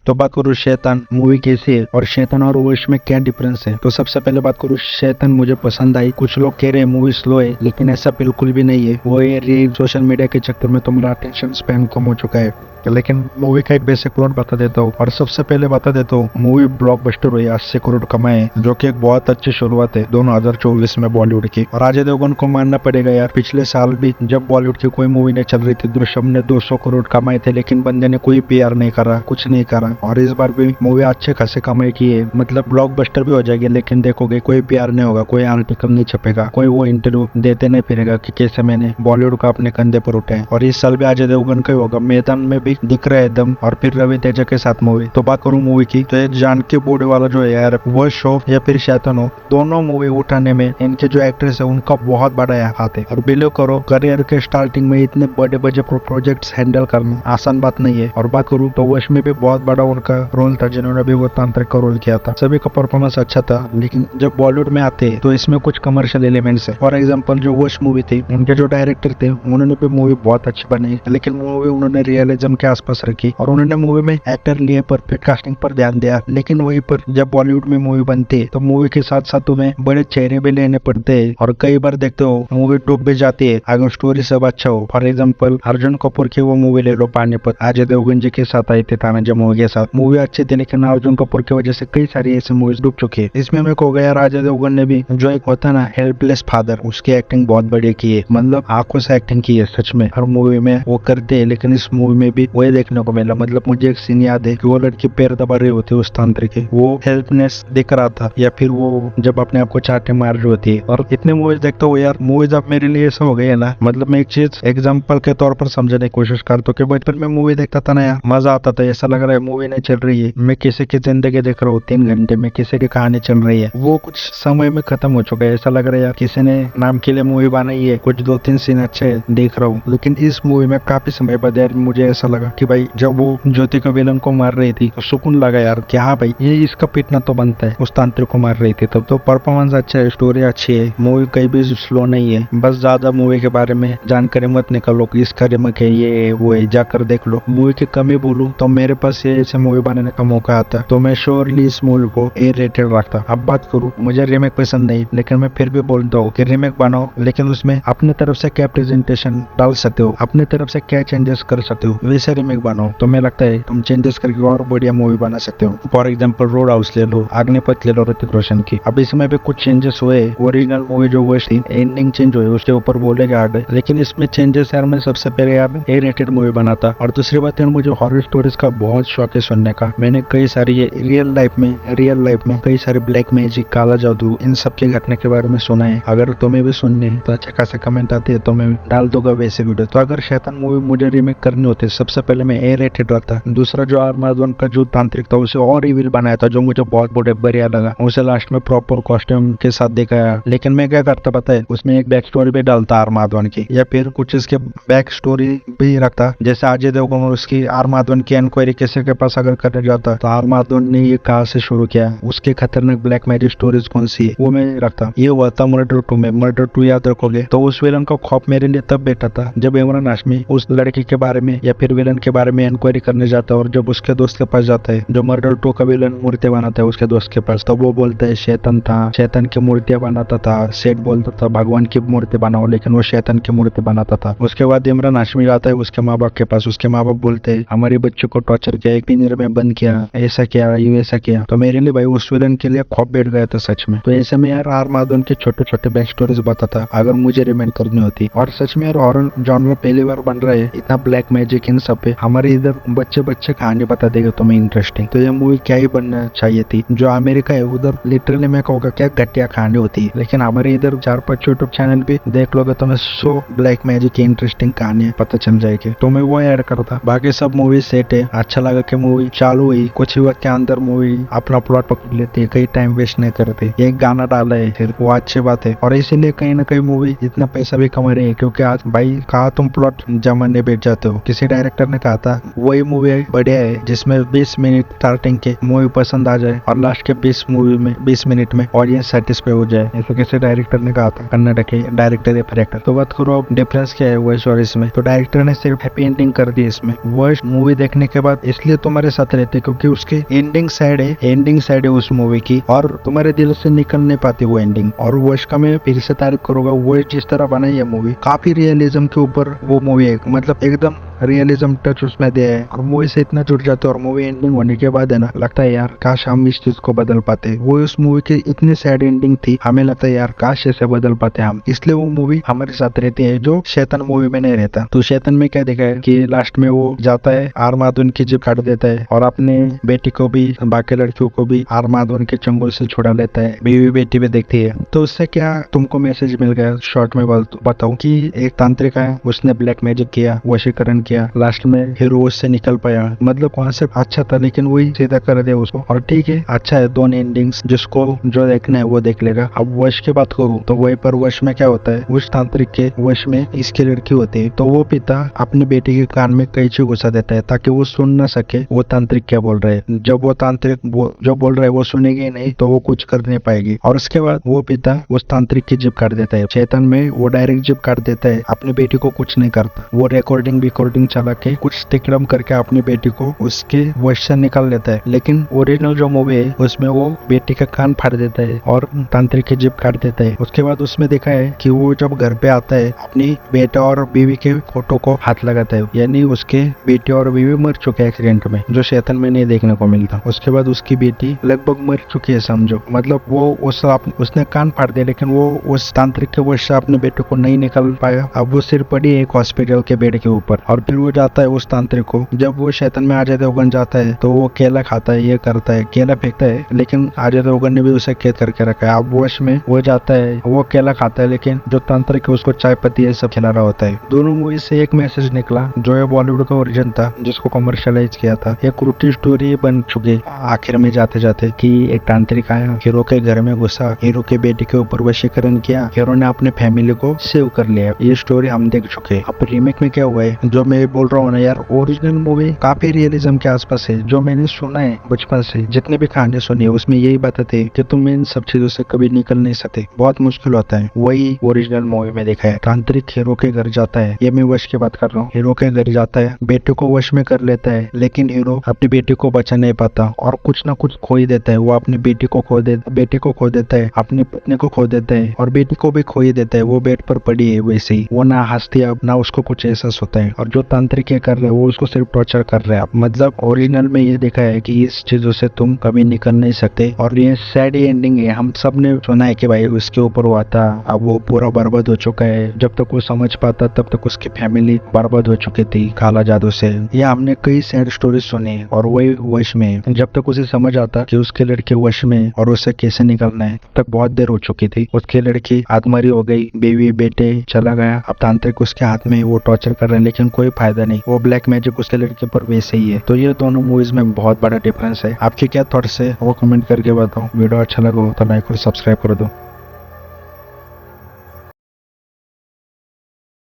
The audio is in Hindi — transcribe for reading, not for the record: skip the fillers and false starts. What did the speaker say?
तो बात करूँ शैतान मूवी कैसी है और शैतान और वश में क्या डिफरेंस है। तो सबसे पहले बात करूँ शैतान मुझे पसंद आई। कुछ लोग कह रहे हैं मूवी स्लो है, लेकिन ऐसा बिल्कुल भी नहीं है। वो ये रील सोशल मीडिया के चक्कर में तुम्हारा अटेंशन स्पैन कम हो चुका है। लेकिन मूवी का एक बेसिक प्लॉट बता देता हूँ और सबसे पहले बता देता हूँ मूवी ब्लॉकबस्टर हुई 80 करोड़ कमाए, जो कि एक बहुत अच्छी शुरुआत है 2024 में बॉलीवुड की। और अजय देवगन को मानना पड़ेगा यार, पिछले साल भी जब बॉलीवुड की कोई मूवी नहीं चल रही थी, दृश्यम ने 200 करोड़ कमाए थे, लेकिन बंदे ने कोई पीआर नहीं करा, कुछ नहीं करा। और इस बार भी मूवी अच्छे खासे कमाई की है, मतलब ब्लॉकबस्टर भी हो जाएगी, लेकिन देखोगे कोई पीआर नहीं होगा, कोई आर्टिकल नहीं छपेगा, कोई वो इंटरव्यू देते नहीं फिरेगा कि कैसे मैंने बॉलीवुड को अपने कंधे पर उठाए। और इस साल भी अजय देवगन का ही होगा, मैदान में भी दिख रहा है एकदम। और फिर रवि तेजा के साथ मूवी। तो बात करूं मूवी की, तो ये जानकी बूढ़े वाला जो है यार, वो शो या फिर शैतान हो, दोनों मूवी उठाने में इनके जो एक्ट्रेस है उनका बहुत बड़ा हाथ है। और बिलीव करो करियर के स्टार्टिंग में इतने बड़े बड़े प्रोजेक्ट्स हैंडल करना आसान बात नहीं है। और बात करूं तो वश में भी बहुत बड़ा उनका रोल था, जिन्होंने भी वो तांत्रिक का रोल किया था। सभी का परफॉर्मेंस अच्छा था, लेकिन जब बॉलीवुड में आते तो इसमें कुछ कमर्शियल एलिमेंट्स है। फॉर एग्जाम्पल जो वश मूवी थी, उनके जो डायरेक्टर थे उन्होंने भी मूवी बहुत अच्छी बनाई, लेकिन मूवी उन्होंने रियलिज्म के आसपास रखी और उन्होंने मूवी में एक्टर लिए परफेक्ट कास्टिंग पर ध्यान दिया। लेकिन वहीं पर जब बॉलीवुड में मूवी बनती है तो मूवी के साथ साथ तुम्हें बड़े चेहरे भी लेने पड़ते हैं, और कई बार देखते हो मूवी डूब भी जाती है अगर स्टोरी सब अच्छा हो। फॉर एग्जाम्पल अर्जुन कपूर की वो मूवी ले लो पानीपत, अजय देवगन जी के साथ आई थी तानाजी मूवी के साथ। मूवी अच्छी थी, लेकिन अर्जुन कपूर की वजह से कई सारी ऐसी मूवीज डूब चुकी है। इसमें मेरे को गया अजय देवगन ने भी जो एक होता ना हेल्पलेस फादर, उसकी एक्टिंग बहुत बढ़िया की है, मतलब आंखों से एक्टिंग की है सच में। हर मूवी में वो करते हैं, लेकिन इस मूवी में भी वही देखने को मिला। मतलब मुझे एक सीन याद है कि वो लड़की पैर दबा रही होती है उस तांत्रिक के, वो हेल्पनेस दिख रहा था, या फिर वो जब अपने आप को चाटे मार रही होती है। और इतने मूवीज देखते हो यार, मूवीज अब मेरे लिए ऐसा हो गई है ना, मतलब मैं एक चीज एग्जाम्पल के तौर पर समझने की कोशिश करता हूँ कि बचपन में मूवी देखता था ना यार, मजा आता था, ऐसा लग रहा है मूवी नहीं चल रही है, मैं किसी की जिंदगी देख रहा हूँ 3 घंटे में, किसी की कहानी चल रही है। वो कुछ समय में खत्म हो चुका है, ऐसा लग रहा है यार किसी ने नाम के लिए मूवी बनाई है, कुछ 2-3 सीन अच्छे देख रहा हूँ। लेकिन इस मूवी में काफी समय बाद यार मुझे ऐसा लगा कि भाई जब वो ज्योति का विलन को मार रही थी तो सुकून लगा यार कि हाँ भाई ये इसका पीटना तो बनता है। उस तांत्रिक को मार रही थी तब तो परफॉर्मेंस अच्छा है, स्टोरी अच्छी है, मूवी कहीं भी स्लो नहीं है। बस ज्यादा मूवी के बारे में जानकारी मत निकालो कि इसका रिमेक है, ये वो है, जाकर देख लो। मूवी की कमी बोलूं तो मेरे पास ये ऐसे मूवी बनाने का मौका आता तो मैं श्योरली इस मूवी को ए रेटेड रखता। अब बात करूं, मुझे रिमेक पसंद नहीं, लेकिन मैं फिर भी बोलता हूँ कि रिमेक बनाओ, लेकिन उसमें अपने तरफ से क्या प्रेजेंटेशन डाल सकते हो, अपने तरफ से क्या चेंजेस कर सकते हो, वैसे रिमेक बनाओ। तो मैं लगता है तुम चेंजेस करके और बढ़िया मूवी बना सकते हो। फॉर एग्जाम्पल रोड हाउस ले लो, अग्निपथ ले लो ऋतिक रोशन की। अब इसमें भी कुछ चेंजेस हुए, ओरिजिनल मूवी जो वो थी एंडिंग चेंज हुई, उसके ऊपर बोलेगा आगे, लेकिन इसमें चेंजेस यार मैं सबसे पहले यार ए रेटेड मूवी बनाता। और दूसरी बात यार मुझे हॉरर स्टोरीज का बहुत शौक है सुनने का। मैंने कई सारी ये रियल लाइफ में कई सारे ब्लैक मैजिक, काला जादू, इन सब के घटने के बारे में सुना है। अगर तुम्हें भी सुनने तो अच्छा खासा कमेंट आते हैं तो मैं डाल दूंगा वैसे वीडियो। तो अगर शैतान मूवी मुझे रिमेक करनी होती सबसे पहले मैं ए रेटेड रखता। दूसरा जो आर्मादवन का जो तांत्रिक था उसे और इविल बनाया था, जो मुझे बहुत बढ़िया लगा। उसे लास्ट में प्रॉपर कॉस्ट्यूम के साथ दिखाया। लेकिन मैं क्या करता पता है, उसमें एक बैक स्टोरी भी डालता आर्मादवन की, या फिर कुछ इसके बैक स्टोरी भी रखता। जैसे अजय देवगन और उसकी आर्मादवन की इंक्वायरी किसी के पास अगर करने जाता तो आर्मादवन ने ये कहाँ से शुरू किया, उसके खतरनाक ब्लैक मैजिक स्टोरीज कौन सी है, वो मैं रखता। ये हुआ था मर्डर 2 में। मर्डर 2 याद रखोगे तो उस विलन का खौफ मेरे लिए तब बैठा था जब इमरान हाशमी उस लड़की के बारे में या फिर विलन के बारे में इंक्वायरी करने जाता है, और जब उसके दोस्त के पास जाता है, जो मर्डर 2 का विलन मूर्ति बनाता है उसके दोस्त के पास, तो वो बोलता है शैतान था, शैतान की मूर्तियां बनाता था। सेठ बोलता था भगवान की मूर्ति बनाओ, लेकिन वो शैतान की मूर्ति बनाता था। उसके बाद इमरान हाशमी आता है उसके माँ बाप के पास, उसके माँ बाप बोलते हैं हमारे बच्चों को टॉर्चर किया, एक पिंजरे में बंद किया, ऐसा किया, वैसा किया। तो मेरे लिए भाई उस विलन के लिए खौफ बैठ गया था सच में। तो ऐसे में यार आर्मादवन के छोटे छोटे बैक स्टोरीज बताता अगर मुझे रिमेक करनी होती। और सच में यार हॉरर जॉनर पहली बार बन रहा है, इतना ब्लैक मैजिक इन सब पे हमारे इधर बच्चे कहानी बता देगा तुम्हें इंटरेस्टिंग। तो ये मूवी क्या ही बनना चाहिए थी। जो अमेरिका है उधर लिटरली मैं कहूँगा क्या घटिया कहानी होती है, लेकिन हमारे इधर 4-5 यूट्यूब चैनल भी देख लोगे तो मैं 100 ब्लैक मैजिक की इंटरेस्टिंग कहानी पता चल जाएगी। तो मैं वो ऐड करता। बाकी सब मूवी सेट है, अच्छा लगा कि मूवी चालू हुई, कुछ ही वक्त के अंदर मूवी अपना प्लॉट पकड़ लेती है, कई टाइम वेस्ट नहीं करते। एक गाना डाला है फिर वो अच्छी बात है, और इसीलिए कहीं ना कहीं मूवी इतना पैसा भी कमा रही है, क्योंकि आज भाई कहा तुम प्लॉट जमा नहीं बैठ जाते हो, किसी डायरेक्टर डायरेक्टर ने कहा था वही मूवी बढ़िया है जिसमें 20 मिनट स्टार्टिंग के मूवी पसंद आ जाए और लास्ट के 20 मिनट में ऑडियंस सेटिस्फाई हो जाए, ऐसे कैसे डायरेक्टर ने कहा था, कन्नड़ के डायरेक्टर या फिर एक्टर। तो बात करो अब डिफरेंस क्या है वॉइस और इसमें, तो डायरेक्टर ने सिर्फ हैप्पी एंडिंग कर दी इसमें। वॉइस मूवी देखने के बाद इसलिए तुम्हारे साथ रहते क्योंकि उसकी एंडिंग साइड है उस मूवी की और तुम्हारे दिल से निकल नहीं पाती वो एंडिंग। और वॉइस का मैं फिर से तारीफ करूंगा, वॉइस जिस तरह बनाई है मूवी काफी रियलिज्म के ऊपर वो मूवी है, मतलब एकदम रियलिज्म टच उसमें दिया है और मूवी से इतना जुड़ जाते हैं। और मूवी एंडिंग होने के बाद है ना लगता है यार काश हम इस चीज को बदल पाते, वो उस मूवी की इतनी सैड एंडिंग थी, हमें लगता है यार काश ऐसे बदल पाते हम, इसलिए वो मूवी हमारे साथ रहती है जो शैतान मूवी में नहीं रहता। तो शैतान में क्या देखा है कि लास्ट में वो जाता है आर्मादुन की जिप काट देता है और अपने बेटी को भी बाकी लड़कियों को भी आर्मादुन के चंगुल से छुड़ा लेता है, बीवी बेटी भी देखती है। तो उससे क्या तुमको मैसेज मिल गया शॉर्ट में बताऊं कि एक तांत्रिक है उसने ब्लैक मैजिक किया, वशीकरण किया, लास्ट में हीरो उससे निकल पाया, मतलब कॉन्सेप्ट अच्छा था लेकिन वही सीधा कर दिया उसको। और ठीक है अच्छा है दोनों एंडिंग्स, जिसको जो देखना है वो देख लेगा। अब वश की बात करूं तो वही पर वश में क्या होता है, उस तांत्रिक के वश में इसकी लड़की होती है, तो वो पिता अपने बेटे के कान में कैंची घुसा देता है ताकि वो सुन ना सके वो तांत्रिक क्या बोल रहे हैं। जब वो तांत्रिक जो बोल रहा है वो सुनेगी नहीं तो वो कुछ कर नहीं पाएगी। और उसके बाद वो पिता उस तांत्रिक की जिप काट देता है, शैतान में वो डायरेक्ट जिप काट देता है, अपनी बेटी को कुछ नहीं करता, वो रिकॉर्डिंग चला के कुछ तिकड़म करके अपनी बेटी को उसके वश से निकाल लेता है। लेकिन ओरिजिनल जो मूवी है उसमें वो बेटी का कान फाड़ देता है और तांत्रिक की जिप काट देता है। उसके बाद उसमें देखा है कि वो जब घर पे आता है अपनी बेटा और बीवी के फोटो को हाथ लगाता है, यानी उसके बेटे और बीवी मर चुके हैं एक्सीडेंट में, जो शैतान में नहीं देखने को मिलता। उसके बाद उसकी बेटी लगभग मर चुकी है समझो, मतलब वो उसने कान फाड़ दिया लेकिन वो उस तांत्रिक के वश से अपने बेटे को नहीं निकाल पाया। अब वो सिर पड़ी एक हॉस्पिटल के बेड के ऊपर और फिर वो जाता है उस तांत्रिक को, जब वो शैतान में अजय देवगन जाता है तो वो केला खाता है, ये करता है, केला फेंकता है, लेकिन अजय देवगन ने भी उसे कैद करके रखा है। अब वश में वो जाता है, वो केला खाता है, लेकिन जो तांत्रिक है उसको चाय पत्ती ये सब खिला रहा होता है। दोनों मूवी से एक मैसेज निकला जो है बॉलीवुड का ओरिजिन था जिसको कमर्शियलाइज किया था, एक रूटी स्टोरी बन चुकी आखिर में जाते जाते कि एक तांत्रिक आया, हीरो के घर में घुसा, हीरो के बेटे के ऊपर वशीकरण किया, हीरो ने अपने फैमिली को सेव कर लिया। ये स्टोरी हम देख चुके। अब रीमेक में क्या हुआ है, जो मैं बोल रहा हूँ ना यार, ओरिजिनल मूवी काफी रियलिज्म के आसपास है। जो मैंने सुना है बचपन से, जितने भी कहानी सुनी है उसमें यही बताते कि तुम इन सब चीजों से कभी निकल नहीं सकते, बहुत मुश्किल होता है। वही ओरिजिनल मूवी में देखा है। तांत्रिक हीरो के घर जाता है, ये मैं वश की बात कर रहा हूँ, हीरो के घर जाता है, बेटे को वश में कर लेता है, लेकिन हीरो अपनी बेटी को बचा नहीं पाता और कुछ ना कुछ खो ही देता है। वो अपनी बेटे को खो देता है, अपनी पत्नी को खो देता है और बेटी को भी खो ही देता है। वो बेड पर पड़ी है वैसे ही, वो ना हंसती है ना उसको कुछ एहसास होता है। और जो तांत्रिक कर रहे हैं वो उसको सिर्फ टॉर्चर कर रहे हैं। मतलब ओरिजिनल में ये देखा है कि इस चीजों से तुम कभी निकल नहीं सकते। और ये सैड एंडिंग है, हम सब ने सुना है कि भाई उसके ऊपर हुआ था, अब वो पूरा बर्बाद हो चुका है। जब तक वो समझ पाता तब तक उसकी फैमिली बर्बाद हो चुकी थी काला जादू से। ये हमने कई सैड स्टोरी सुनी और वही वश में जब तक उसे समझ आता कि उसके लड़के वश में और उसे कैसे निकलना है, तब तक बहुत देर हो चुकी थी। उसकी लड़की आत्महत्या हो गई, बीवी बेटे चला गया, अब तांत्रिक उसके हाथ में, वो टॉर्चर कर रहे हैं लेकिन कोई फायदा नहीं, वो ब्लैक मैजिक उसके लड़के पर वैसे ही है। तो ये दोनों मूवीज में बहुत बड़ा डिफरेंस है। आपके क्या थॉट्स है वो कमेंट करके बताओ। वीडियो अच्छा लगा तो लाइक और सब्सक्राइब कर दो।